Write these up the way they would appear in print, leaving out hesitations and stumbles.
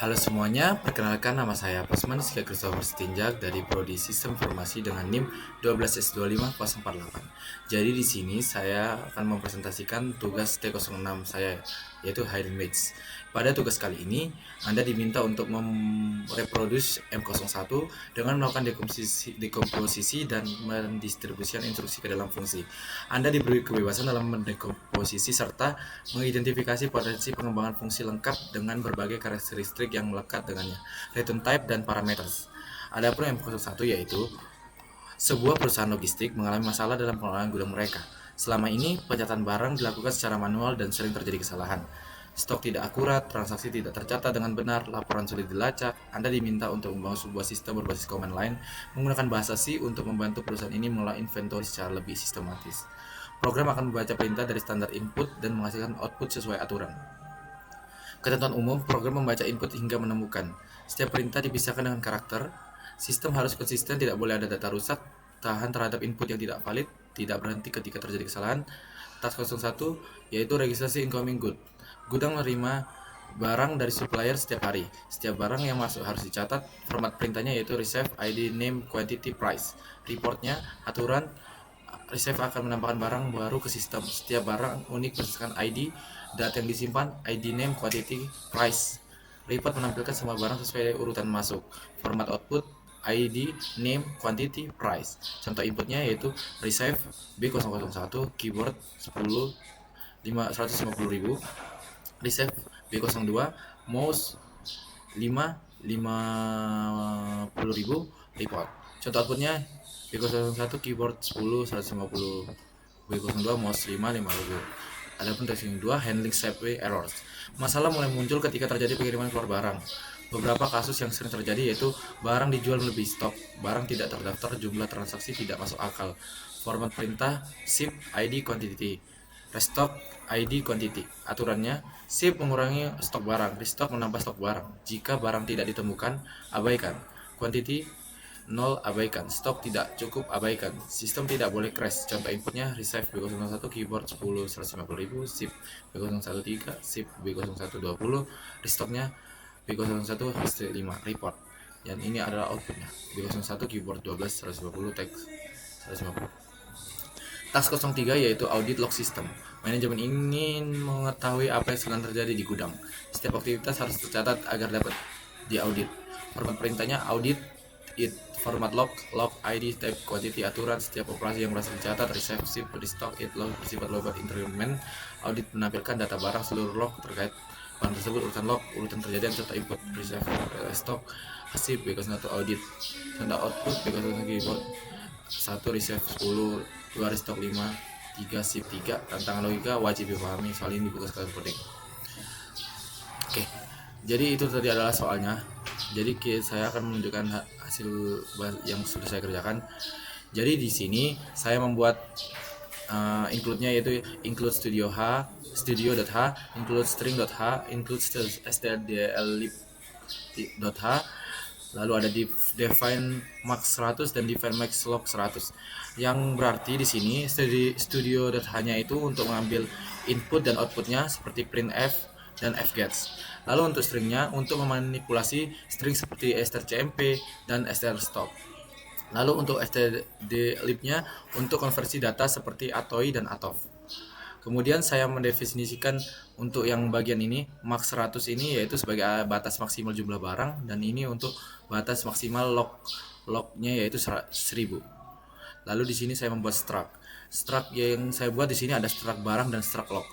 Halo semuanya, perkenalkan nama saya Pasman Sika Christopher Stinjak dari Prodi Sistem Informasi dengan NIM 12S25048. Jadi di sini saya akan mempresentasikan tugas T06 saya, yaitu Hidden Mates. Pada tugas kali ini, Anda diminta untuk mereproduce M01 dengan melakukan dekomposisi dan mendistribusikan instruksi ke dalam fungsi. Anda diberi kebebasan dalam mendekomposisi serta mengidentifikasi potensi pengembangan fungsi lengkap dengan berbagai karakteristik yang melekat dengannya, return type dan parameters. Adapun M01 yaitu sebuah perusahaan logistik mengalami masalah dalam pengelolaan gudang mereka. Selama ini, pencatatan barang dilakukan secara manual dan sering terjadi kesalahan. Stok tidak akurat, transaksi tidak tercatat dengan benar, laporan sulit dilacak. Anda diminta untuk membangun sebuah sistem berbasis command line menggunakan bahasa C untuk membantu perusahaan ini mengelola inventory secara lebih sistematis. Program akan membaca perintah dari standar input dan menghasilkan output sesuai aturan. Ketentuan umum, program membaca input hingga menemukan. Setiap perintah dipisahkan dengan karakter. Sistem harus konsisten, tidak boleh ada data rusak, tahan terhadap input yang tidak valid, tidak berhenti ketika terjadi kesalahan. Task 01 yaitu registrasi incoming good. Gudang menerima barang dari supplier setiap hari. Setiap barang yang masuk harus dicatat. Format perintahnya yaitu receive, ID, name, quantity, price. Reportnya, aturan, receive akan menambahkan barang baru ke sistem. Setiap barang unik berdasarkan ID, data yang disimpan, ID, name, quantity, price. Report menampilkan semua barang sesuai urutan masuk. Format output, ID, name, quantity, price. Contoh inputnya yaitu receive B001, keyboard 10, 150.000, receive B02, mouse 5, 50.000, report. Contoh outputnya B01 keyboard 10, 150, B02 mouse 5, 50. Adapun testing 2 handling stepway errors. Masalah mulai muncul ketika terjadi pengiriman keluar barang. Beberapa kasus yang sering terjadi yaitu barang dijual melebihi stok, barang tidak terdaftar, jumlah transaksi tidak masuk akal. Format perintah ship ID quantity, restock ID quantity. Aturannya, ship mengurangi stok barang, restock menambah stok barang. Jika barang tidak ditemukan, abaikan. Quantity 0, abaikan. Stok tidak cukup, abaikan. Sistem tidak boleh crash. Contoh inputnya receive B01 keyboard 10, 150.000, ship B013, ship B0120, restocknya B01 5, report. Dan ini adalah outputnya. B01 keyboard 12, 150, text 150. Task 03 yaitu audit log system. Manajemen ingin mengetahui apa yang sedang terjadi di gudang. Setiap aktivitas harus tercatat agar dapat diaudit. Format perintahnya audit it. Format log, log ID, type, quantity, aturan. Setiap operasi yang berhasil dicatat, receive, ship, restock, it, log, bersifat logat increment. Audit menampilkan data barang seluruh log terkait barang tersebut, urutan log, urutan kejadian, serta input, receive, restock, ship, B01 audit. Contoh output, B01 keyboard 1 receive 10, 2 restock 5, 3 ship 3. Tantangan logika wajib dipahami, soal ini dibuka sekali coding. Oke, jadi itu tadi adalah soalnya. Jadi saya akan menunjukkan hasil yang sudah saya kerjakan. Jadi di sini saya membuat include-nya yaitu include studio.h, include string.h, include stdlib.h, lalu ada define max 100 dan define max log 100. Yang berarti di sini studio.h-nya itu untuk mengambil input dan outputnya seperti printf dan fgets. Lalu untuk stringnya untuk memanipulasi string seperti strcmp dan strstop. Lalu untuk stdlib-nya untuk konversi data seperti atoi dan atof. Kemudian saya mendefinisikan untuk yang bagian ini max 100 ini yaitu sebagai batas maksimal jumlah barang, dan ini untuk batas maksimal lognya yaitu 1000. Lalu di sini saya membuat struct. Struct yang saya buat di sini ada struct barang dan struct log.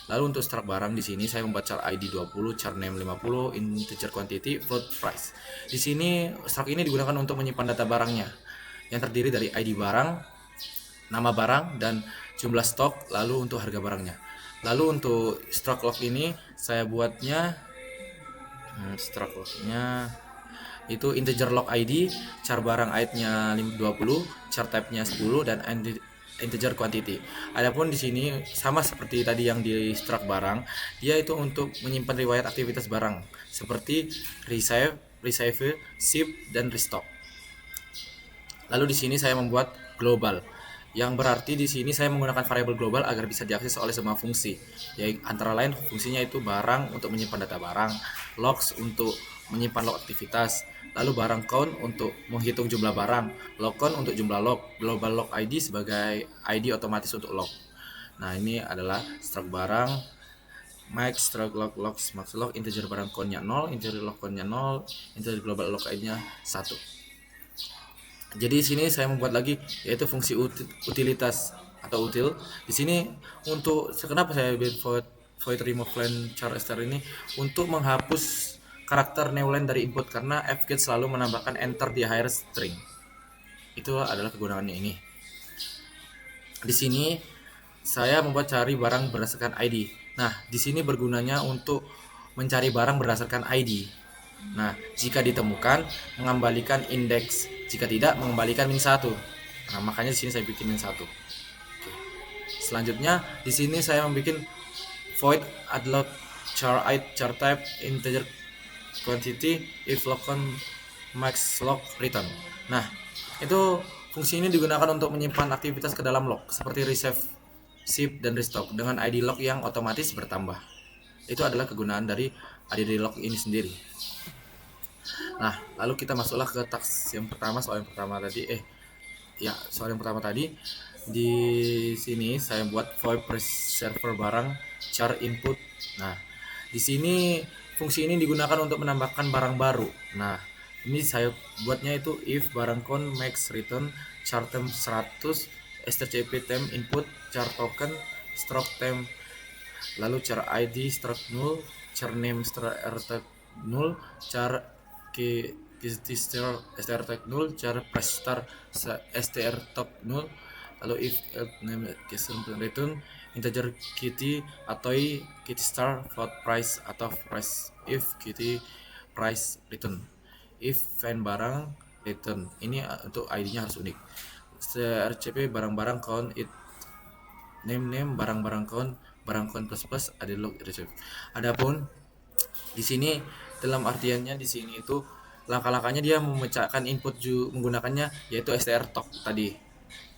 Lalu untuk struct barang di sini saya membuat char ID 20, char name 50, integer quantity, float price. Di sini struct ini digunakan untuk menyimpan data barangnya yang terdiri dari ID barang, nama barang, dan jumlah stok, lalu untuk harga barangnya. Lalu untuk struct log ini saya buatnya struct lognya itu integer log ID, char barang ID-nya 20, char type-nya 10, dan integer quantity. Adapun di sini sama seperti tadi yang di struct barang, dia itu untuk menyimpan riwayat aktivitas barang seperti receive, ship, dan restock. Lalu di sini saya membuat global. yang berarti di sini saya menggunakan variabel global agar bisa diakses oleh semua fungsi. Yaitu antara lain fungsinya itu barang untuk menyimpan data barang, logs untuk menyimpan log aktivitas, lalu barang count untuk menghitung jumlah barang, log count untuk jumlah log, global log ID sebagai ID otomatis untuk log. Nah, ini adalah struct barang, max, struct log, logs, max log, integer barang count-nya 0, integer log count-nya 0, integer global log ID-nya 1. Jadi di sini saya membuat lagi yaitu fungsi utilitas atau util. Di sini untuk kenapa saya void remove line char str ini untuk menghapus karakter newline dari input karena fget selalu menambahkan enter di akhir string. Itu adalah kegunaannya ini. Di sini saya membuat cari barang berdasarkan ID. Nah, di sini bergunanya untuk mencari barang berdasarkan ID. Nah, jika ditemukan mengembalikan indeks, jika tidak mengembalikan -1. Nah, makanya di sini saya bikin -1. Oke. Selanjutnya di sini saya membuat void add char id char type integer quantity if log count max log return. Nah, itu fungsi ini digunakan untuk menyimpan aktivitas ke dalam log seperti resave, ship, dan restock dengan ID log yang otomatis bertambah. Itu adalah kegunaan dari ID log ini sendiri. Nah, lalu kita masuklah ke task yang pertama, soal yang pertama tadi. Di sini saya buat void preserver barang char input. Nah, di sini fungsi ini digunakan untuk menambahkan barang baru. Nah, ini saya buatnya itu if barang count max return char temp 100 strcp temp input char token struct temp, lalu char id struct null, char name struct rtag null, char str tag null, char press star str top null, lalu if name return integer kitty atau kitty star float price atau price if kitty price return, if fan barang return. Ini untuk ID-nya harus unik. strcp barang-barang count it name barang-barang count plus ada log reserve. Adapun di sini dalam artiannya di sini itu langkah-langkahnya dia memecahkan input menggunakannya yaitu strtok tadi.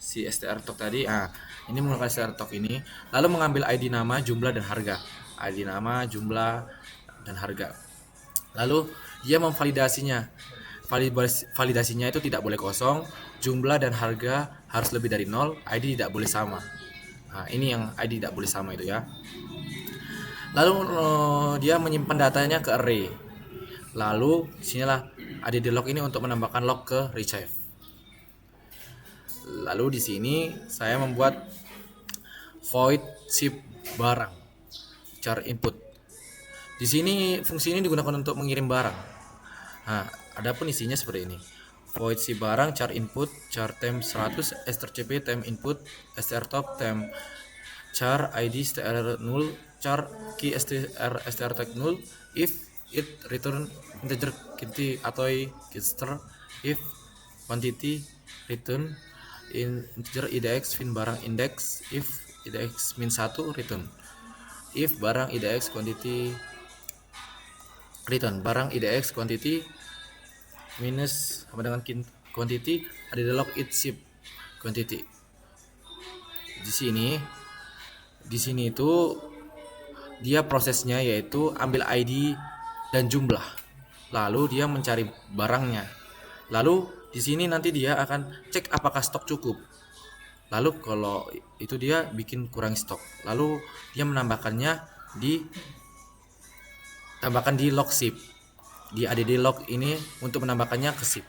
Si strtok tadi, ini menggunakan strtok ini, lalu mengambil ID nama, jumlah, dan harga. ID nama, jumlah, dan harga. Lalu dia memvalidasinya. Validasinya itu tidak boleh kosong, jumlah dan harga harus lebih dari 0, ID tidak boleh sama. Nah, ini yang ID tidak boleh sama itu ya. Lalu dia menyimpan datanya ke array. Lalu sinilah add log ini untuk menambahkan log ke retrieve. Lalu di sini saya membuat void ship barang char input. Di sini fungsi ini digunakan untuk mengirim barang. Nah, adapun isinya seperti ini. Void ship barang char input char temp 100 strcp temp input str top temp char id str null char key str tag null if it return integer quantity atau register if quantity return integer idx fin barang index if idx -1 return if barang idx quantity return barang idx quantity minus sama dengan quantity ada log it ship quantity. Di sini itu dia prosesnya yaitu ambil ID dan jumlah, lalu dia mencari barangnya, lalu di sini nanti dia akan cek apakah stok cukup, lalu kalau itu dia bikin kurang stok, lalu dia menambahkannya tambahkan di log ship di add log ini untuk menambahkannya ke ship.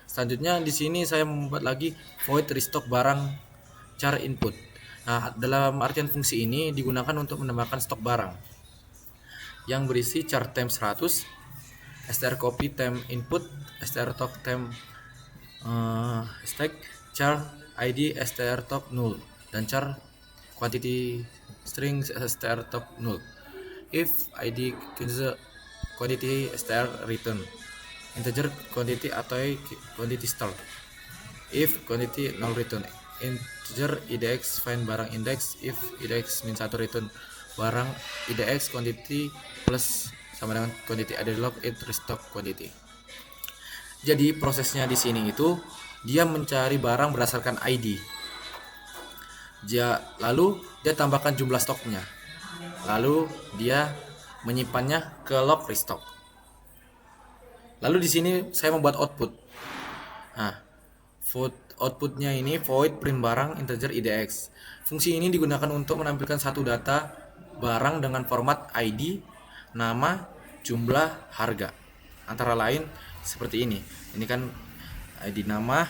Selanjutnya di sini saya membuat lagi void restock barang char input. Nah, dalam artian fungsi ini digunakan untuk menambahkan stok barang yang berisi char temp 100 str copy temp input str top temp stack char id str top null dan char quantity string str top null if id quantity str return integer quantity atau quantity star if quantity null return integer idx find barang index if idx -1 return barang idx quantity plus sama dengan quantity added log it restock quantity. Jadi prosesnya di sini itu dia mencari barang berdasarkan ID. Lalu dia tambahkan jumlah stoknya. Lalu dia menyimpannya ke log restock. Lalu di sini saya membuat output. Nah, outputnya ini void print barang integer IDX. Fungsi ini digunakan untuk menampilkan satu data barang dengan format ID, nama, jumlah, harga. Antara lain seperti ini. Ini kan ID, nama,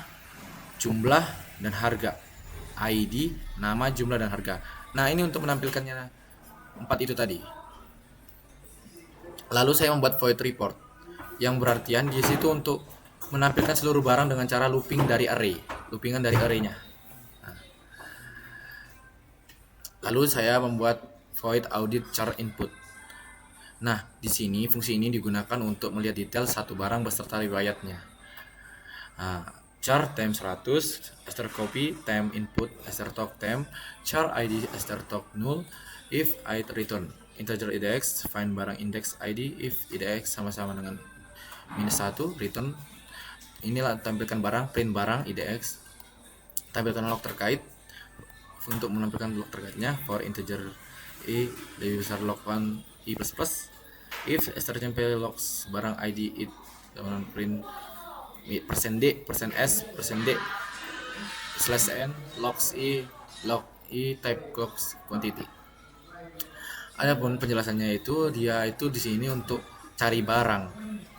jumlah, dan harga. ID, nama, jumlah, dan harga. Nah, ini untuk menampilkannya 4 itu tadi. Lalu saya membuat void report, yang berartian di situ untuk menampilkan seluruh barang dengan cara loopingan dari array-nya. Nah, lalu saya membuat void audit char input. Nah, di sini fungsi ini digunakan untuk melihat detail satu barang beserta riwayatnya. Nah, char time 100 copy time input talk time char id talk null if id return integer IDX find barang index ID if IDX sama-sama dengan -1 return. Inilah tampilkan barang, print barang IDX, tampilkan log terkait. Untuk menampilkan log terkaitnya for integer i lebih besar log 1 i plus plus if strcmp logs barang ID it print %d %s %d /n logs i type logs quantity. Adapun penjelasannya itu di sini untuk cari barang,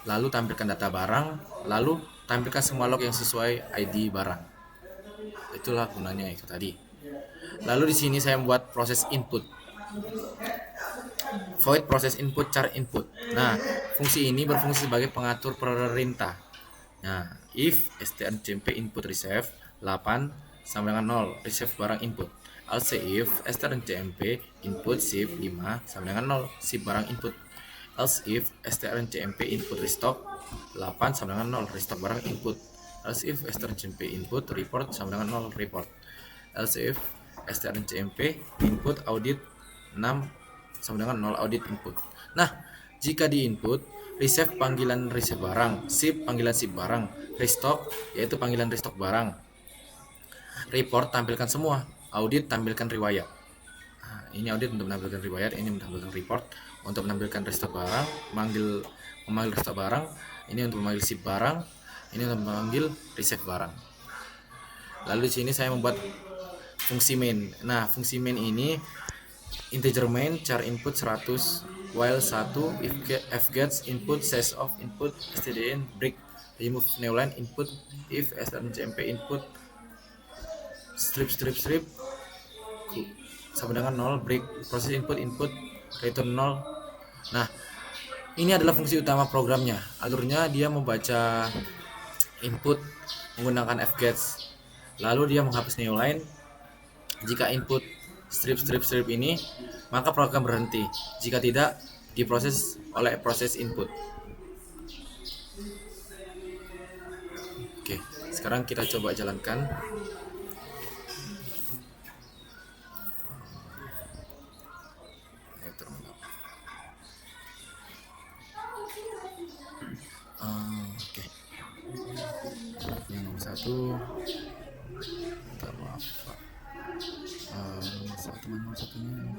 lalu tampilkan data barang, lalu tampilkan semua log yang sesuai ID barang. Itulah gunanya itu tadi. Lalu di sini saya membuat proses input. Void proses input char input. Nah, fungsi ini berfungsi sebagai pengatur perintah. Nah, if strcmp input receive 8 sama dengan 0, receive barang input. Else if strcmp input ship 5 sama dengan 0, ship barang input. Else if strcmp input restock 8 sama dengan 0, restock barang input. Else if strcmp input report sama dengan 0, report. Else if strcmp input audit 6 sama dengan 0, audit input. Nah, jika di input receive panggilan receive barang, ship panggilan ship barang, restock yaitu panggilan restock barang, report tampilkan semua, audit tampilkan riwayat. Nah, ini audit untuk menampilkan riwayat, ini menampilkan report untuk menampilkan restock barang, memanggil restock barang, ini untuk memanggil ship barang, ini untuk memanggil receive barang. Lalu di sini saya membuat fungsi main. Nah, fungsi main ini integer main char input 100 while 1 if gets input size of input stdin break remove newline input if strcmp input strip sama dengan 0 break proses input return 0. Nah, ini adalah fungsi utama programnya. Alurnya dia membaca input menggunakan fgets, lalu dia menghapus newline. Jika input strip ini, maka program berhenti. Jika tidak, diproses oleh proses input. Oke, sekarang kita coba jalankan. Oke. Yang nomor 1, minta maaf Pak. Nomor satunya.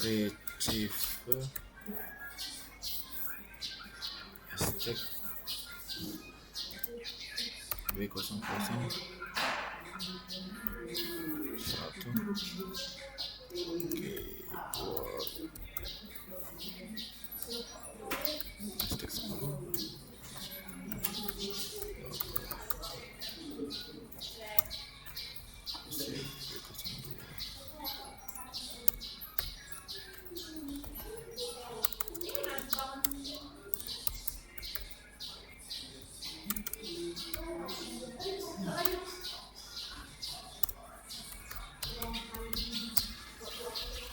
Retrieve hashtag B00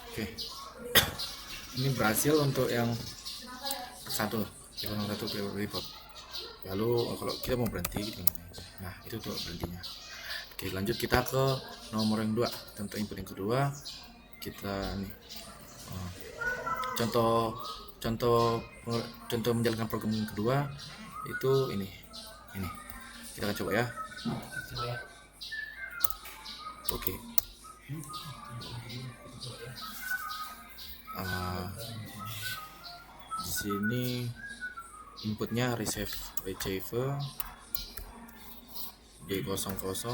Oke, ini berhasil untuk yang satu report. Lalu kalau kita mau berhenti gitu, nah itu untuk berhentinya. Oke, lanjut kita ke nomor yang 2, contoh input yang kedua. Kita nih contoh contoh contoh menjalankan program yang kedua itu ini kita akan coba ya. Oke. Di sini inputnya receiver B001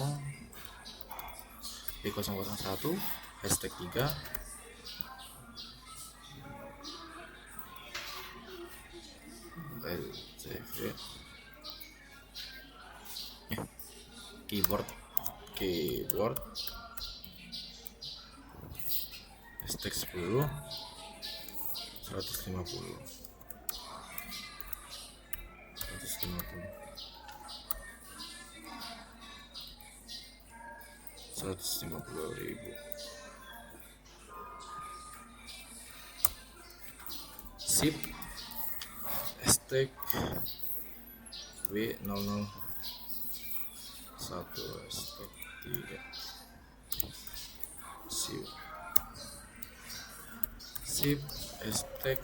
hashtag 3 receiver keyboard hashtag 10 150 150.000. Sip hashtag W001 hashtag 3 sip hashtag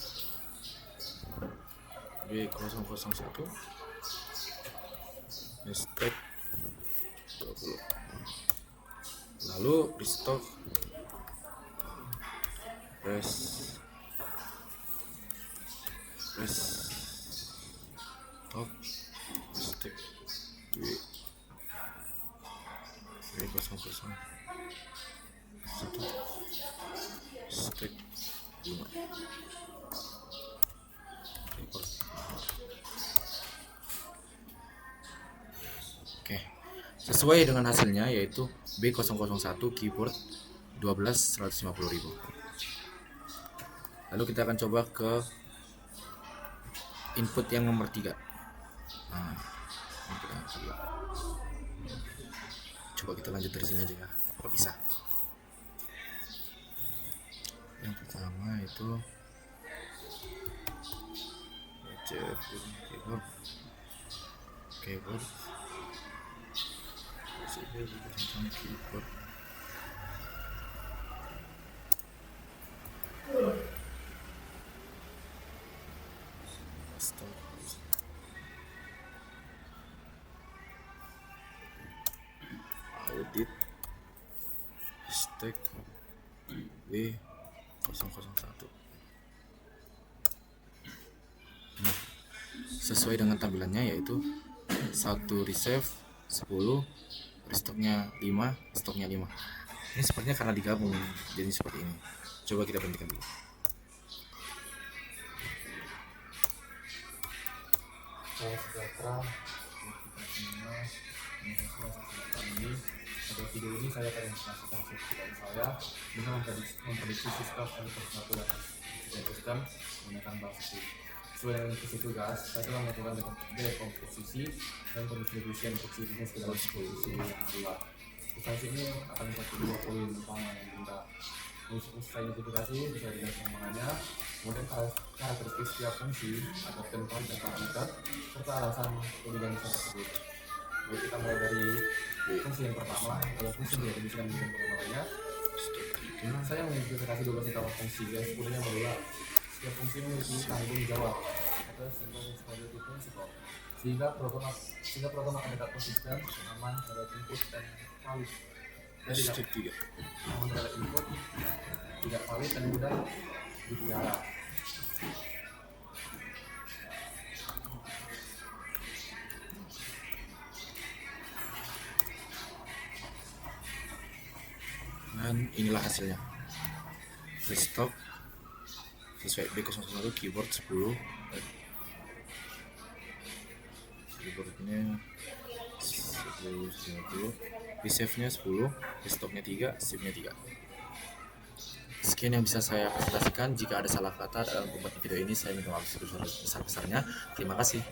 W001 hashtag 20. Lalu restock press top hashtag W001 hashtag 5 record. Oke, sesuai dengan hasilnya yaitu B001 keyboard 12.150.000. Lalu kita akan coba ke input yang nomor 3. Nah, coba kita lanjut dari sini aja ya, kalau bisa. Yang pertama itu keyboard audit hashtag W001. Nah, sesuai dengan tampilannya yaitu 1 receive 10, restocknya 5, stoknya 5. Ini sepertinya karena digabung jadi seperti ini. Coba kita berhentikan dulu. Salam sejahtera. Pada video ini saya akan menjelaskan dari saya dengan memprediksi sistem elektronik dan sistem menggunakan bahasa C. Sesuai dengan instruksi tugas, saya telah melakukan dekomposisi dan pendistribusian fungsi-fungsi ke dalam posisi yang kedua. Fungsi ini akan memiliki 2 poin utama yang kita usai identifikasi bisa dilihat pengembangannya, kemudian karakteristik setiap fungsi atau tempat dan parameter serta alasan pemilihan tersebut. Lalu kita mulai dari fungsi yang pertama, adalah fungsi yang didefinisikan dengan pengembangannya. Saya mengidentifikasi 12 utama fungsi yang sebenarnya adalah setiap fungsi memiliki tanggung jawab atau sebagai prinsipal, sehingga program akan tetap konsisten, aman terhadap input dan valid. Dan tidak aman terhadap input, tidak valid dan mudah dipelihara. Dan inilah hasilnya. Desktop sesuai B001 keyboard 10, keyboardnya 10, receive-nya 10, desktopnya 3, SIP-nya 3. Sekian yang bisa saya presentasikan. Jika ada salah kata dalam pembuatan video ini, saya minta maaf sebesar-besarnya. Terima kasih.